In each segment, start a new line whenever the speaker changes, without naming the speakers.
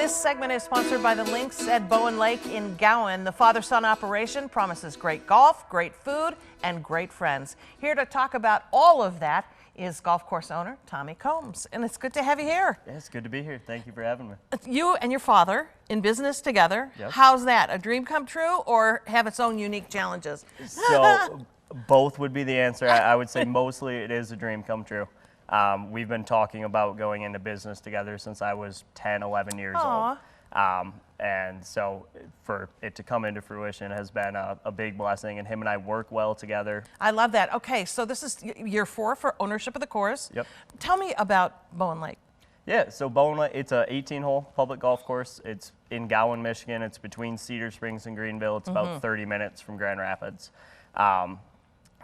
This segment is sponsored by the Links at Bowen Lake in Gowen. The father-son operation promises great golf, great food, and great friends. Here to talk about all of that is golf course owner Tommy Combs, and it's good to have you here.
Yeah, it's good to be here. Thank you for having me.
You and your father in business together.
Yep.
How's that? A dream come true, or have its own unique challenges?
So both would be the answer. I would say mostly it is a dream come true. We've been talking about going into business together since I was 10, 11 years old. And so for it to come into fruition has been a big blessing, and him and I work well together.
I love that. Okay, so this is year 4 for ownership of the course.
Yep.
Tell me about Bowen Lake.
Yeah, so Bowen Lake, it's a 18-hole public golf course. It's in Gowen, Michigan. It's between Cedar Springs and Greenville. It's about 30 minutes from Grand Rapids.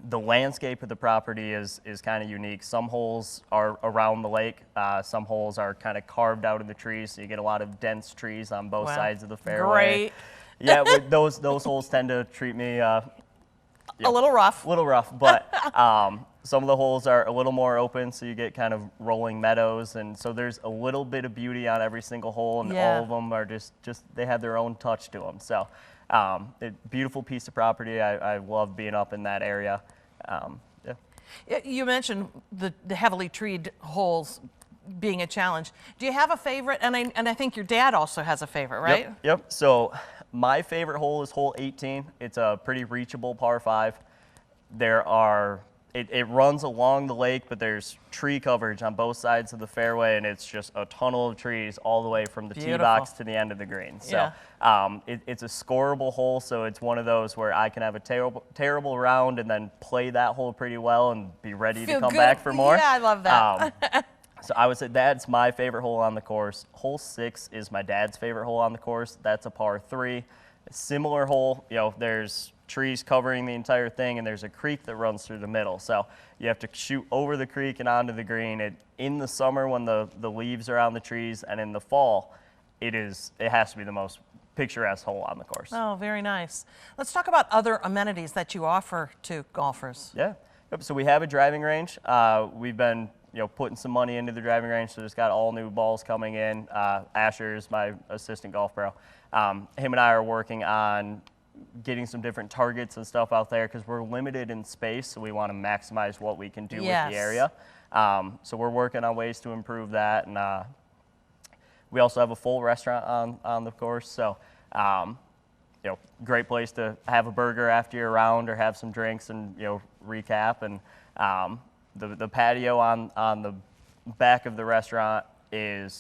The landscape of the property is kind of unique. Some holes are around the lake. Some holes are kind of carved out in the trees, so you get a lot of dense trees on both sides of the fairway.
Great.
Yeah, those holes tend to treat me
a little rough.
A little rough, but some of the holes are a little more open, so you get kind of rolling meadows, and so there's a little bit of beauty on every single hole, and all of them are just they have their own touch to them. So. Beautiful piece of property. I love being up in that area.
You mentioned the heavily treed holes being a challenge. Do you have a favorite? And I think your dad also has a favorite, right?
Yep. So my favorite hole is hole 18. It's a pretty reachable par 5. It runs along the lake, but there's tree coverage on both sides of the fairway, and it's just a tunnel of trees all the way from the tee box to the end of the green. So it's a scoreable hole, so it's one of those where I can have a terrible round and then play that hole pretty well and be ready to come back for more.
Yeah, I love that.
So I would say that's my favorite hole on the course. Hole 6 is my dad's favorite hole on the course. That's a par 3. A similar hole, there's trees covering the entire thing, and there's a creek that runs through the middle. So you have to shoot over the creek and onto the green. In the summer when the leaves are on the trees, and in the fall, it has to be the most picturesque hole on the course.
Oh, very nice. Let's talk about other amenities that you offer to golfers.
Yeah. Yep. So we have a driving range. We've been putting some money into the driving range, so it's got all new balls coming in. Asher's my assistant golf pro. Him and I are working on getting some different targets and stuff out there because we're limited in space, so we want to maximize what we can do with the area. So we're working on ways to improve that, and we also have a full restaurant on the course. So great place to have a burger after your round or have some drinks and recap. And the patio on the back of the restaurant it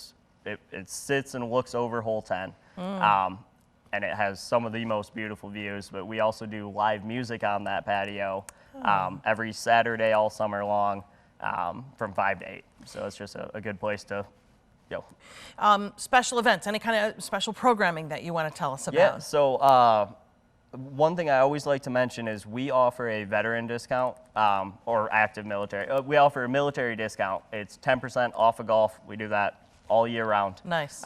sits and looks over hole 10. And it has some of the most beautiful views, but we also do live music on that patio every Saturday all summer long from 5 to 8. So it's just a good place to
special events, any kind of special programming that you want to tell us about?
Yeah, so one thing I always like to mention is we offer a veteran discount or active military. We offer a military discount. It's 10% off of golf. We do that all year round.
Nice.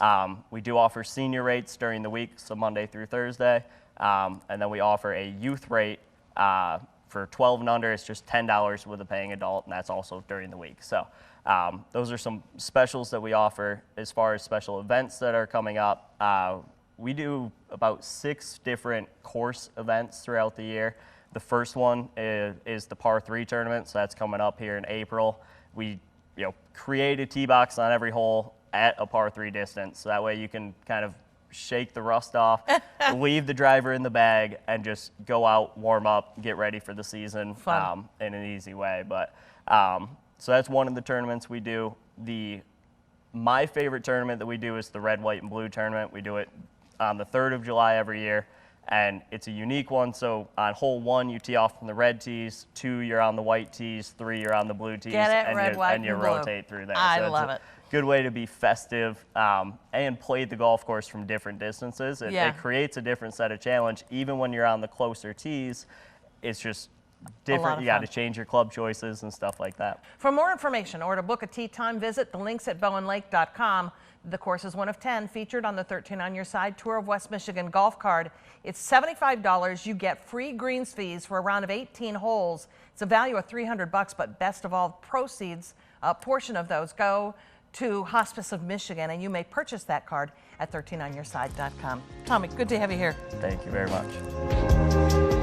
We do offer senior rates during the week, so Monday through Thursday. And then we offer a youth rate for 12 and under. It's just $10 with a paying adult, and that's also during the week. So those are some specials that we offer. As far as special events that are coming up, we do about 6 different course events throughout the year. The first one is the par 3 tournament, so that's coming up here in April. We create a tee box on every hole at a par 3 distance, so that way you can kind of shake the rust off, leave the driver in the bag, and just go out, warm up, get ready for the season in an easy way. But so that's one of the tournaments we do. My favorite tournament that we do is the red, white, and blue tournament. We do it on the 3rd of July every year, and it's a unique one. So on hole 1, you tee off from the red tees, 2, you're on the white tees, 3, you're on the blue tees,
and
you rotate through there.
I love it.
Good way to be festive and play the golf course from different distances. It creates a different set of challenge. Even when you're on the closer tees, it's just different. You got to change your club choices and stuff like that.
For more information or to book a tee time visit, the links at bowenlake.com. The course is one of 10 featured on the 13 on Your Side Tour of West Michigan golf card. It's $75. You get free greens fees for a round of 18 holes. It's a value of $300, but best of all, proceeds, a portion of those go to Hospice of Michigan, and you may purchase that card at 13onyourside.com. Tommy, good to have you here.
Thank you very much.